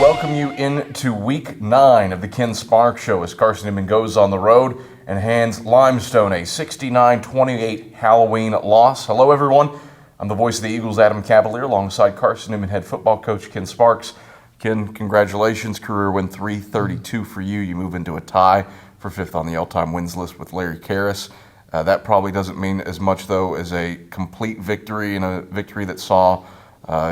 welcome you into Week 9 of the Ken Sparks Show as Carson-Newman goes on the road and hands Limestone a 69-28 Halloween loss. Hello, everyone. I'm the voice of the Eagles Adam Cavalier alongside Carson-Newman head football coach Ken Sparks. Ken, congratulations. Career win 332 for you. You move into a tie for 5th on the all-time wins list with Larry Karras. That probably doesn't mean as much, though, as a complete victory and a victory that saw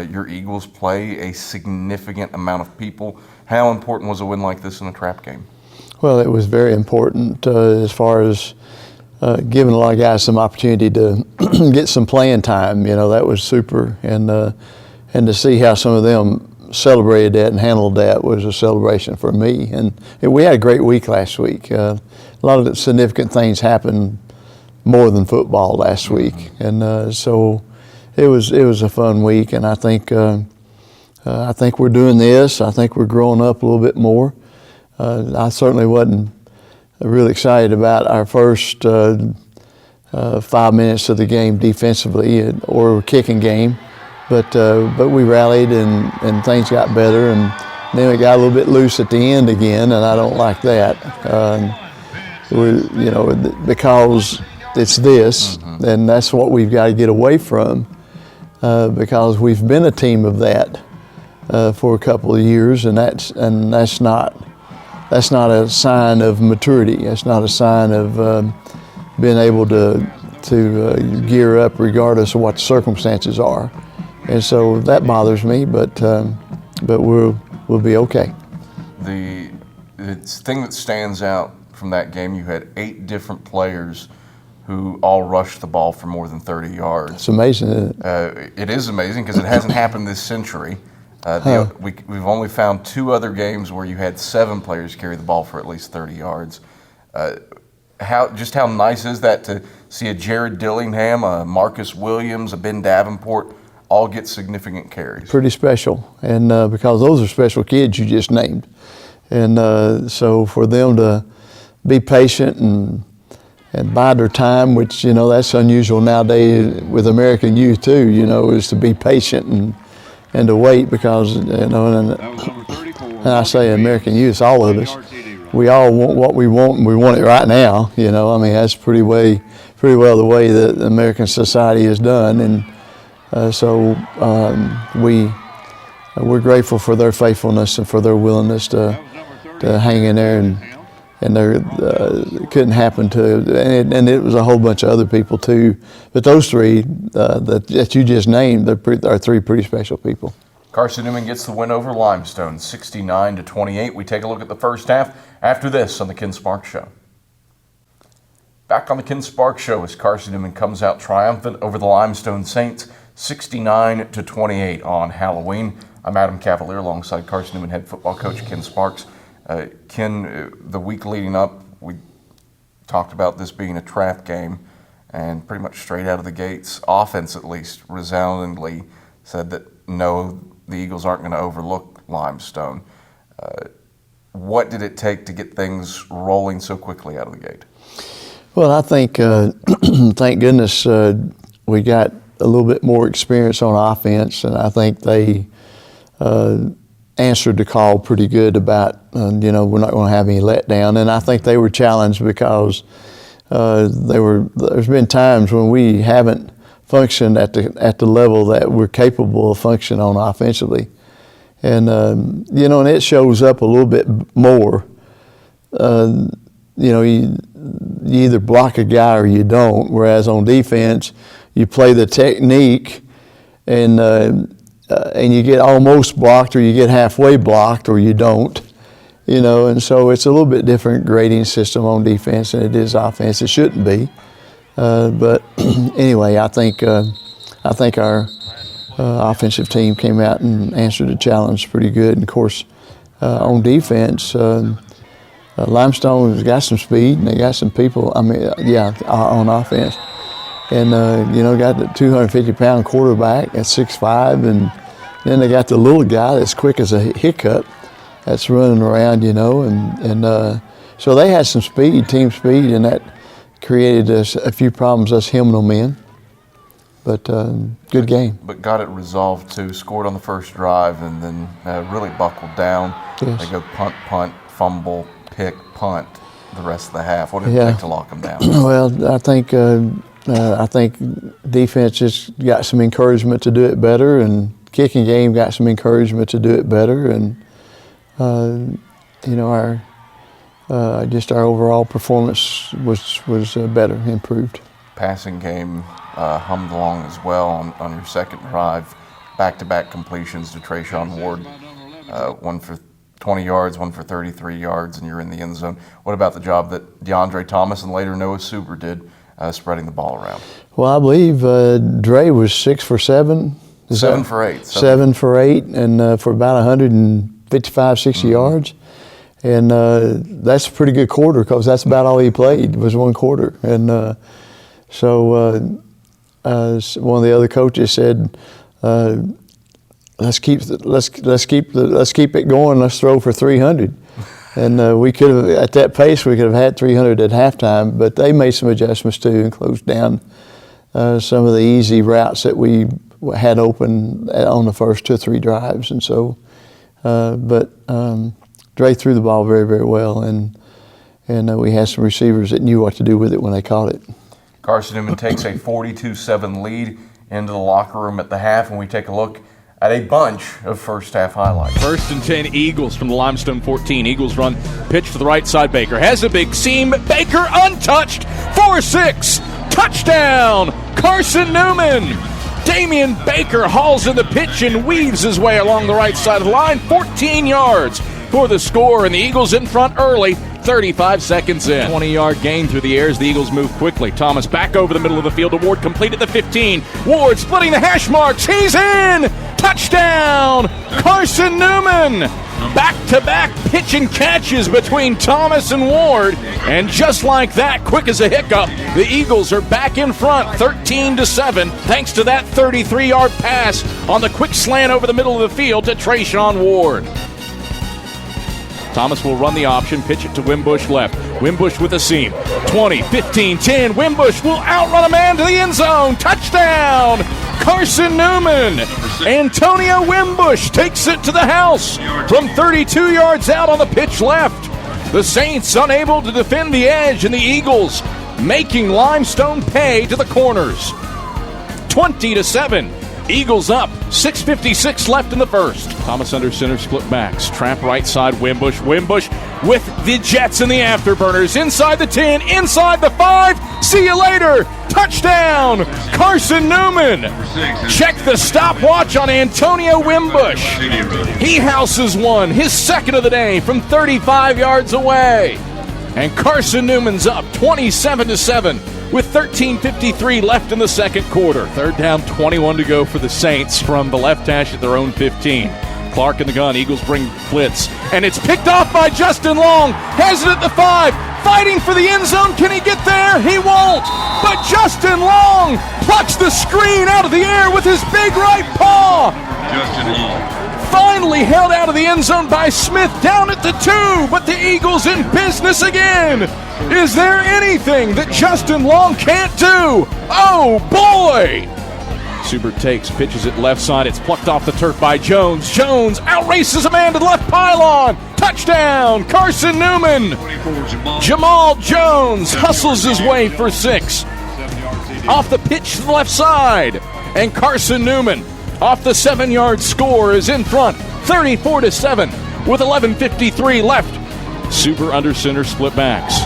your Eagles play a significant amount of people. How important was a win like this in a trap game? Well, it was very important as far as giving a lot of guys some opportunity to get some playing time. You know, that was super. And to see how some of them celebrated that and handled that was a celebration for me. And we had a great week last week. A lot of significant things happened more than football last week. And so it was a fun week, and I think we're doing this. I think we're growing up a little bit more. I certainly wasn't really excited about our first 5 minutes of the game defensively or kicking game, but we rallied and things got better, and then we got a little bit loose at the end again, and I don't like that. Because it's this, and that's what we've got to get away from. Because we've been a team of that for a couple of years, and that's not a sign of maturity. That's not a sign of being able to gear up regardless of what the circumstances are. And so that bothers me, but we'll be okay. The thing that stands out from that game, you had 8 different players who all rushed the ball for more than 30 yards. It's amazing, isn't it? It is amazing because it hasn't happened this century. We've only found 2 other games where you had 7 players carry the ball for at least 30 yards. How nice is that to see a Jared Dillingham, a Marcus Williams, a Ben Davenport all get significant carries? Pretty special, and because those are special kids you just named. And so for them to be patient and bide their time, which, that's unusual nowadays with American youth too, is to be patient and to wait because, and I say American youth, all of us, we all want what we want and we want it right now, that's pretty well the way that American society is done. And so we're grateful for their faithfulness and for their willingness to hang in there, and it couldn't happen and it was a whole bunch of other people too. But those 3 that you just named, are 3 pretty special people. Carson-Newman gets the win over Limestone, 69-28. We take a look at the first half after this on the Ken Sparks Show. Back on the Ken Sparks Show as Carson-Newman comes out triumphant over the Limestone Saints, 69-28 on Halloween. I'm Adam Cavalier alongside Carson-Newman head football coach Ken Sparks. Ken, the week leading up, we talked about this being a trap game, and pretty much straight out of the gates, offense at least, resoundingly said that no, the Eagles aren't going to overlook Limestone. What did it take to get things rolling so quickly out of the gate? Well, I think, thank goodness, we got a little bit more experience on offense, and I think they answered the call pretty good about, we're not going to have any letdown. And I think they were challenged because there's been times when we haven't functioned at the level that we're capable of functioning on offensively. And, and it shows up a little bit more. You either block a guy or you don't, whereas on defense, you play the technique and you get almost blocked or you get halfway blocked or you don't, and so it's a little bit different grading system on defense than it is offense. It shouldn't be. But anyway, I think our offensive team came out and answered the challenge pretty good. And of course, on defense, Limestone has got some speed and they got some people, on offense. And, got the 250-pound quarterback at 6'5", and then they got the little guy that's quick as a hiccup that's running around, and so they had some speed, team speed, and that created us a few problems, us hemming them in. But good game. But got it resolved too. Scored on the first drive and then really buckled down. Yes. They go punt, fumble, pick, punt the rest of the half. What did it take to lock them down? Well, I think defense just got some encouragement to do it better, and kicking game got some encouragement to do it better, and our overall performance was better, improved. Passing game hummed along as well on your second drive. Back-to-back completions to Trayshawn Ward, one for 20 yards, one for 33 yards, and you're in the end zone. What about the job that DeAndre Thomas and later Noah Suber did spreading the ball around? Well, I believe Dre was 6 for 7. 7 for 8. 7 for 8, and for about 155, 60 yards. And that's a pretty good quarter, because that's about all he played was one quarter. And so one of the other coaches said, let's keep it going. Let's throw for 300. And we could have, at that pace, we could have had 300 at halftime. But they made some adjustments too and closed down some of the easy routes that we had open on the first 2 or 3 drives. And so, Dre threw the ball very, very well, and we had some receivers that knew what to do with it when they caught it. Carson-Newman takes a 42-7 lead into the locker room at the half, and we take a look at a bunch of first half highlights. 1st and 10 Eagles from the Limestone 14. Eagles run, pitch to the right side. Baker has a big seam. Baker untouched. 4-6. Touchdown, Carson-Newman. Damian Baker hauls in the pitch and weaves his way along the right side of the line. 14 yards for the score, and the Eagles in front early. 35 seconds in. 20-yard gain through the air as the Eagles move quickly. Thomas back over the middle of the field to Ward, complete at the 15. Ward splitting the hash marks. He's in! Touchdown! Carson-Newman! Back-to-back pitch and catches between Thomas and Ward. And just like that, quick as a hiccup, the Eagles are back in front, 13-7, thanks to that 33-yard pass on the quick slant over the middle of the field to Trayshawn Ward. Thomas will run the option, pitch it to Wimbush left. Wimbush with a seam. 20, 15, 10. Wimbush will outrun a man to the end zone. Touchdown! Carson-Newman. Antonio Wimbush takes it to the house from 32 yards out on the pitch left. The Saints unable to defend the edge, and the Eagles making Limestone pay to the corners. 20-7. Eagles up, 6:56 left in the first. Thomas under center, split backs. Trap right side, Wimbush. Wimbush with the Jets in the afterburners. Inside the 10, inside the 5. See you later. Touchdown, Carson-Newman. Check the stopwatch on Antonio Wimbush. He houses one, his second of the day from 35 yards away. And Carson-Newman's up 27-7. with 13:53 left in the second quarter. 3rd down, 21 to go for the Saints from the left hash at their own 15. Clark in the gun. Eagles bring blitz. And it's picked off by Justin Long. Has it at the 5. Fighting for the end zone. Can he get there? He won't. But Justin Long plucks the screen out of the air with his big right paw. Justin Long. Finally held out of the end zone by Smith down at the 2, but the Eagles in business again. Is there anything that Justin Long can't do? Oh, boy! Suber takes, pitches it left side. It's plucked off the turf by Jones. Jones outraces a man to the left pylon. Touchdown, Carson-Newman. Jamal Jones hustles his way for 6. Off the pitch to the left side. And Carson-Newman, off the 7-yard score, is in front, 34-7, with 11:53 left. Suber under center, split backs.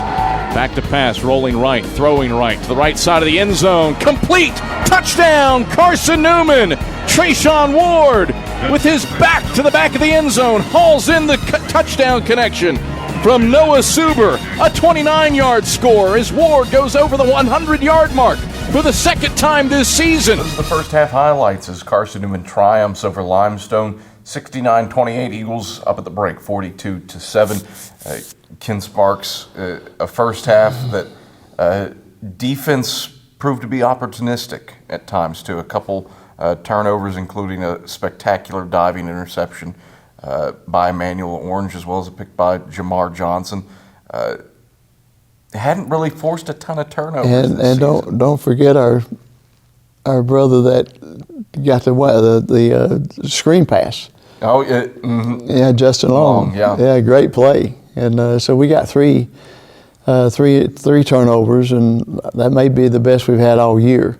Back to pass, rolling right, throwing right, to the right side of the end zone. Complete! Touchdown, Carson-Newman! Trayshawn Ward, with his back to the back of the end zone, hauls in the touchdown connection from Noah Suber. A 29-yard score as Ward goes over the 100-yard mark for the second time this season. This is the first half highlights as Carson-Newman triumphs over Limestone. 69-28, Eagles up at the break, 42-7. Ken Sparks, a first half that defense proved to be opportunistic at times too. A couple turnovers, including a spectacular diving interception by Emmanuel Orange, as well as a pick by Jamar Johnson. Hadn't really forced a ton of turnovers. And don't forget our our brother that got the screen pass. Oh, mm-hmm. Yeah, Justin Long. Yeah, great play. And so we got three turnovers, and that may be the best we've had all year.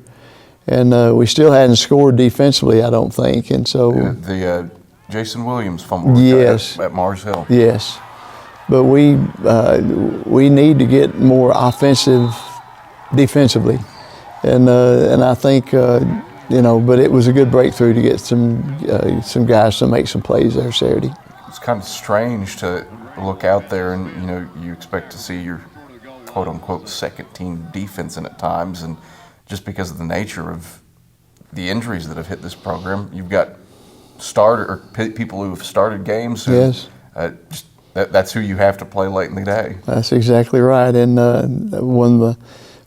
And we still hadn't scored defensively, I don't think. And so the Jason Williams fumble at Mars Hill. Yes, but we need to get more offensive defensively, and I think but it was a good breakthrough to get some guys to make some plays there Saturday. It's kind of strange to look out there and you expect to see your quote unquote second team defense in at times, and just because of the nature of the injuries that have hit this program, you've got people who have started games. Yes. That's who you have to play late in the day. That's exactly right. And one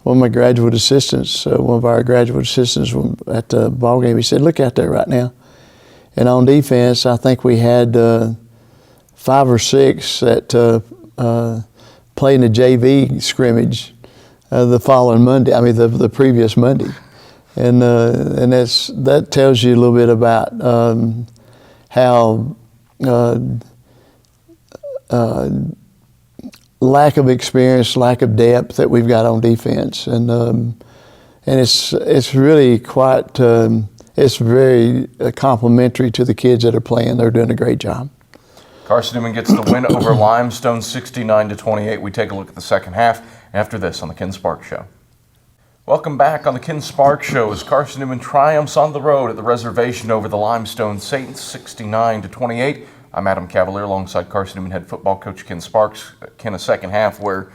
of my graduate assistants, one of our graduate assistants at the ball game, he said, "Look out there right now." And on defense, I think we had 5 or 6 that played in the JV scrimmage the following Monday. I mean, the previous Monday, and that tells you a little bit about how lack of experience, lack of depth that we've got on defense, and it's really quite it's very complimentary to the kids that are playing. They're doing a great job. Carson-Newman gets the win over Limestone 69-28. We take a look at the second half after this on the Ken Sparks Show. Welcome back on the Ken Sparks Show as Carson-Newman triumphs on the road at the reservation over the Limestone Saints 69-28. I'm Adam Cavalier alongside Carson-Newman head football coach Ken Sparks. Ken, a second half where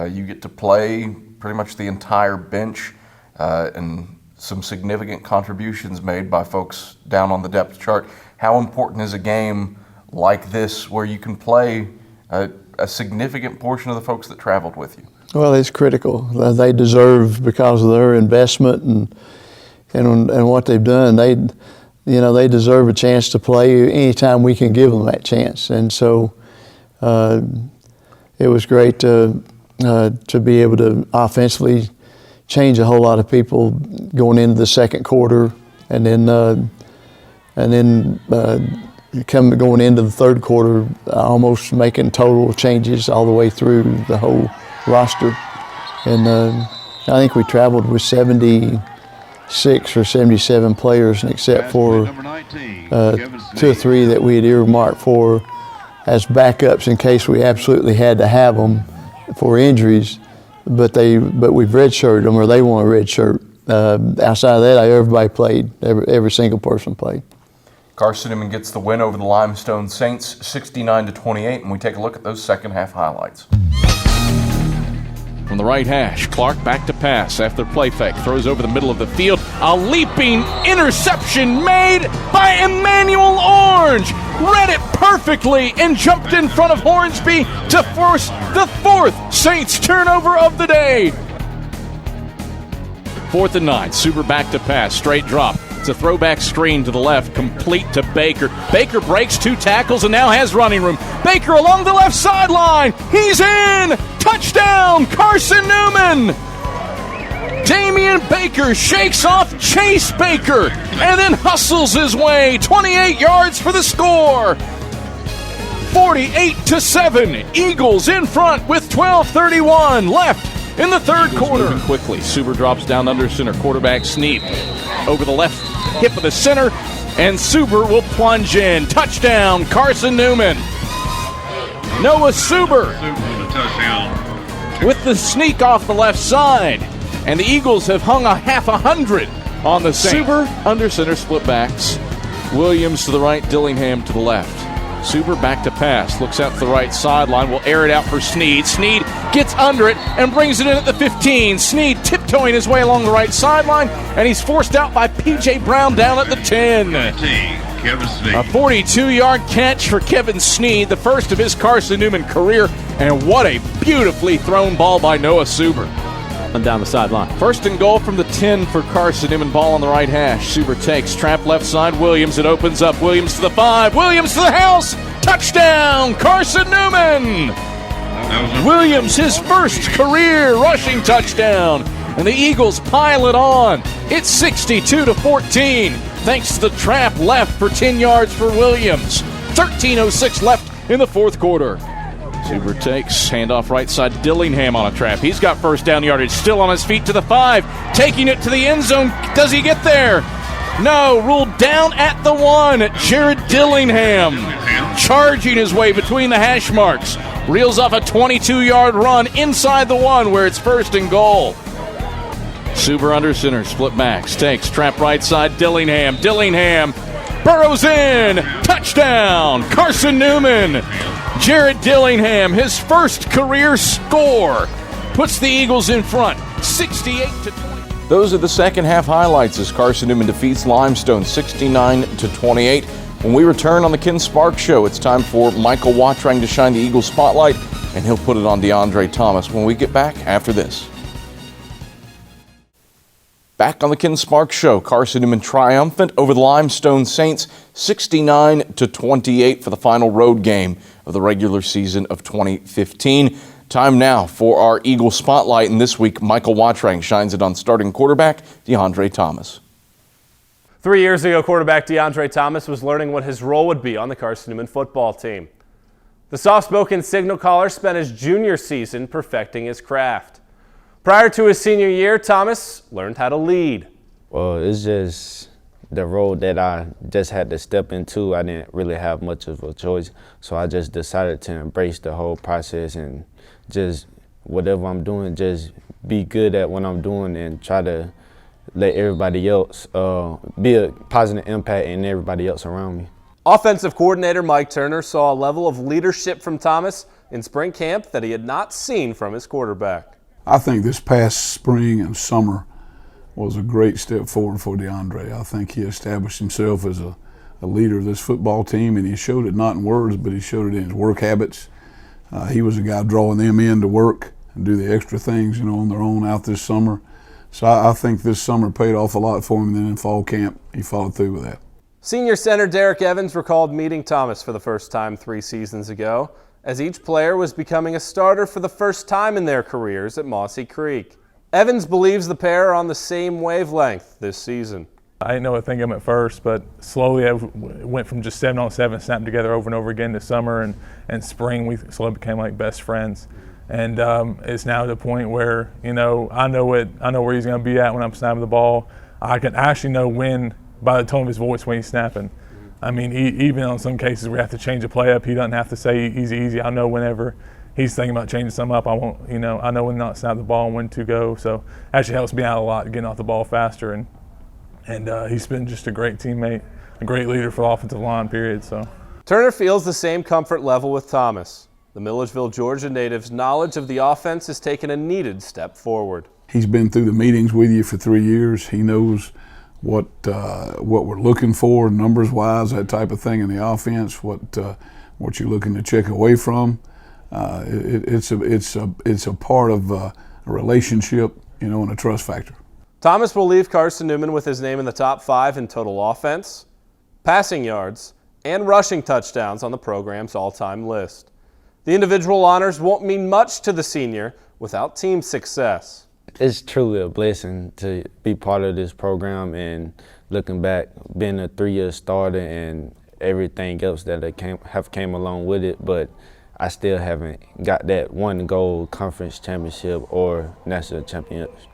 you get to play pretty much the entire bench and some significant contributions made by folks down on the depth chart. How important is a game like this where you can play a significant portion of the folks that traveled with you? Well, it's critical. They deserve, because of their investment and what they've done, they deserve a chance to play anytime we can give them that chance. And so it was great to be able to offensively change a whole lot of people going into the second quarter, and then going into the third quarter, almost making total changes all the way through the whole roster. And I think we traveled with 76 or 77 players, and except for 2 or 3 that we had earmarked for as backups in case we absolutely had to have them for injuries, but we've redshirted them, or they want a red shirt. Outside of that, everybody played. Every single person played. Carson-Newman gets the win over the Limestone Saints 69-28, and we take a look at those second half highlights. From the right hash, Clark back to pass after play fake, throws over the middle of the field. A leaping interception made by Emmanuel Orange. Read it perfectly and jumped in front of Hornsby to force the 4th Saints turnover of the day. 4th and 9, Suber back to pass, straight drop. It's a throwback screen to the left, complete to Baker. Baker breaks 2 tackles and now has running room. Baker along the left sideline. He's in! Touchdown, Carson-Newman! Damian Baker shakes off Chase Baker and then hustles his way 28 yards for the score. 48-7, Eagles in front with 12:31 left in the third quarter. Moving quickly, Suber drops down under center. Quarterback Sneed over the left hip of the center, and Suber will plunge in. Touchdown, Carson-Newman. Noah Suber with the sneak off the left side, and the Eagles have hung a half 100 on the Saints. Suber under center, split backs. Williams to the right, Dillingham to the left. Suber back to pass, looks out to the right sideline, will air it out for Sneed. Sneed gets under it and brings it in at the 15. Sneed tiptoeing his way along the right sideline, and he's forced out by P.J. Brown down at the 10. A 42-yard catch for Kevin Sneed, the first of his Carson-Newman career, and what a beautifully thrown ball by Noah Suber. And down the sideline. 1st and goal from the 10 for Carson-Newman. Ball on the right hash. Suber takes, trap left side. Williams, it opens up. Williams to the 5. Williams to the house. Touchdown, Carson-Newman. Williams, his first career rushing touchdown. and the Eagles pile it on. It's 62-14, thanks to the trap left for 10 yards for Williams. 13:06 left in the fourth quarter. Zuber takes, handoff right side, Dillingham on a trap. He's got first down yardage, still on his feet to the 5, taking it to the end zone. Does he get there? No, ruled down at the 1. Jared Dillingham charging his way between the hash marks. Reels off a 22-yard run inside the 1 where it's first and goal. Zuber under center, split backs, takes, trap right side, Dillingham. Dillingham burrows in, touchdown, Carson-Newman. Jared Dillingham, his first career score, puts the Eagles in front, 68-20. Those are the second half highlights as Carson-Newman defeats Limestone 69-28. When we return on the Ken Sparks Show, it's time for Michael Wattrang to shine the Eagles spotlight, and he'll put it on DeAndre Thomas when we get back after this. Back on the Ken Sparks Show, Carson-Newman triumphant over the Limestone Saints 69-28 for the final road game of the regular season of 2015. Time now for our Eagle Spotlight, and this week Michael Wattrang shines it on starting quarterback DeAndre Thomas. 3 years ago, quarterback DeAndre Thomas was learning what his role would be on the Carson-Newman football team. The soft-spoken signal caller spent his junior season perfecting his craft. Prior to his senior year, Thomas learned how to lead. Well, it's just the role that I just had to step into. I didn't really have much of a choice, so I just decided to embrace the whole process and just whatever I'm doing, just be good at what I'm doing and try to let everybody else be a positive impact in everybody else around me. Offensive coordinator Mike Turner saw a level of leadership from Thomas in spring camp that he had not seen from his quarterback. I think this past spring and summer was a great step forward for DeAndre. I think he established himself as a leader of this football team, and he showed it not in words, but he showed it in his work habits. He was a guy drawing them in to work and do the extra things, on their own out this summer. So I think this summer paid off a lot for him, and then in fall camp, he followed through with that. Senior center Derek Evans recalled meeting Thomas for the first time 3 seasons ago, as each player was becoming a starter for the first time in their careers at Mossy Creek. Evans believes the pair are on the same wavelength this season. I didn't know what to think of them at first, but slowly I went from just 7-on-7, snapping together over and over again this summer, and spring we slowly became like best friends. And it's now to the point where, I know where he's going to be at when I'm snapping the ball. I can actually know when, by the tone of his voice, when he's snapping. I mean, even on some cases we have to change a play up, he doesn't have to say easy. I know whenever he's thinking about changing something up, I know when not to snap the ball and when to go. So it actually helps me out a lot getting off the ball faster. And he's been just a great teammate, a great leader for the offensive line, period. So Turner feels the same comfort level with Thomas. The Milledgeville, Georgia native's knowledge of the offense has taken a needed step forward. He's been through the meetings with you for 3 years. He knows what we're looking for, numbers-wise, that type of thing in the offense. What you're looking to check away from. It's a part of a relationship, and a trust factor. Thomas will leave Carson-Newman with his name in the top 5 in total offense, passing yards, and rushing touchdowns on the program's all-time list. The individual honors won't mean much to the senior without team success. It's truly a blessing to be part of this program, and looking back, being a 3-year starter and everything else that came along with it, but I still haven't got that one goal conference championship or national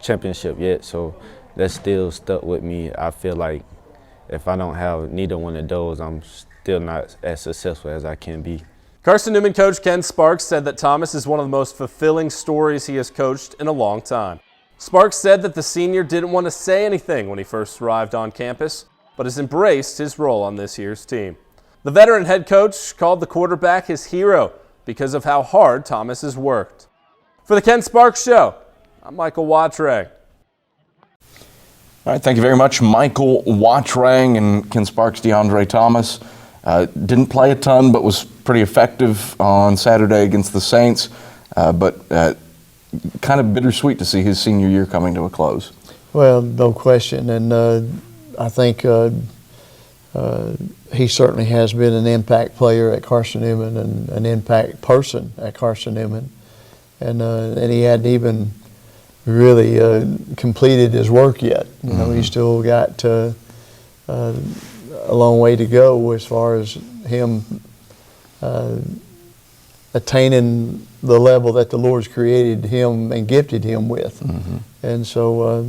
championship yet, so that's still stuck with me. I feel like if I don't have neither one of those, I'm still not as successful as I can be. Carson-Newman coach Ken Sparks said that Thomas is one of the most fulfilling stories he has coached in a long time. Sparks said that the senior didn't want to say anything when he first arrived on campus, but has embraced his role on this year's team. The veteran head coach called the quarterback his hero because of how hard Thomas has worked. For the Ken Sparks Show, I'm Michael Wattrang. All right, thank you very much, Michael Wattrang. And Ken Sparks, DeAndre Thomas didn't play a ton, but was pretty effective on Saturday against the Saints. But kind of bittersweet to see his senior year coming to a close. Well, no question. And I think he certainly has been an impact player at Carson-Newman and an impact person at Carson-Newman. And he hadn't even really completed his work yet. You know, he's still got a long way to go as far as him attaining the level that the Lord's created him and gifted him with. And so,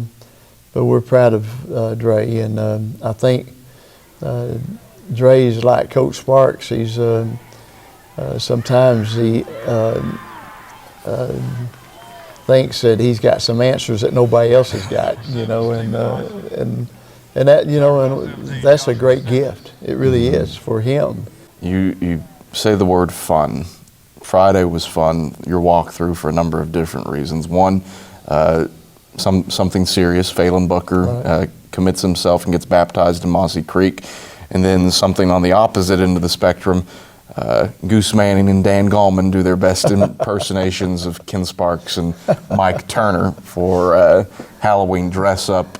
but we're proud of Dre, and I think Dre's like Coach Sparks. He's sometimes he thinks that he's got some answers that nobody else has got, you know, and that, you know, and that's a great gift. It really is for him. You say the word fun. Friday was fun, your walkthrough, for a number of different reasons. One, something serious. Phelan Booker commits himself and gets baptized in Mossy Creek. And then something on the opposite end of the spectrum, Goose Manning and Dan Gallman do their best impersonations of Ken Sparks and Mike Turner for Halloween dress up.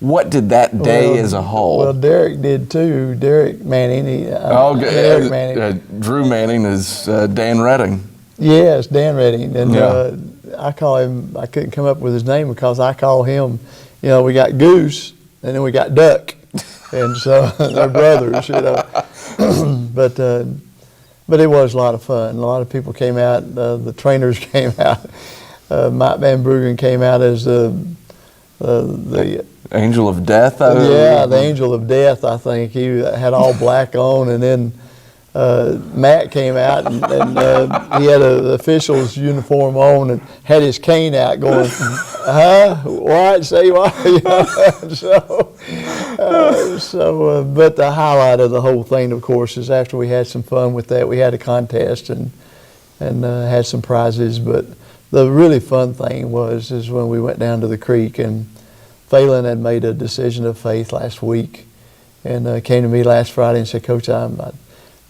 What did that day as a whole? Well, Derek did too. Derek Manning. Derek Manning. Drew Manning is Dan Redding. Yes, Dan Redding. And I call him, I couldn't come up with his name because I call him, you know, we got Goose and then we got Duck. And so they're brothers, you know. But it was a lot of fun. A lot of people came out. The trainers came out. Mike Van Bruggen came out as the Angel of Death? The Angel of Death, I think. He had all black on, and then Matt came out, and he had an official's uniform on and had his cane out going, what? Say what? You know? But the highlight of the whole thing, of course, is after we had some fun with that, we had a contest and had some prizes. But the really fun thing is when we went down to the creek, and Phelan had made a decision of faith last week, and came to me last Friday and said, Coach, I'm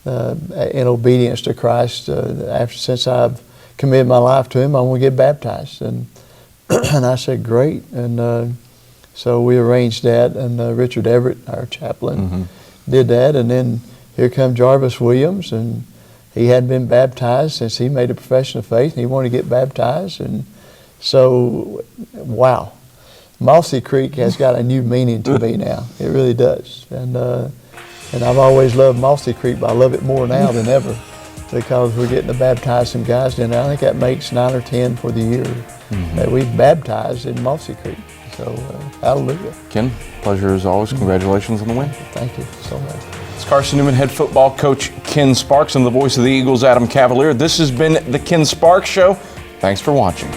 in obedience to Christ, since I've committed my life to Him, I want to get baptized. And I said, great. And so we arranged that, and Richard Everett, our chaplain, did that. And then here come Jarvis Williams, and he hadn't been baptized since he made a profession of faith, and he wanted to get baptized. And so, wow, Mossy Creek has got a new meaning to me now. It really does. And I've always loved Mossy Creek, but I love it more now than ever because we're getting to baptize some guys down there. I think that makes 9 or 10 for the year that we've baptized in Mossy Creek. So, hallelujah. Ken, pleasure as always. Congratulations on the win. Thank you so much. It's Carson-Newman head football coach Ken Sparks and the voice of the Eagles Adam Cavalier. This has been the Ken Sparks Show. Thanks for watching.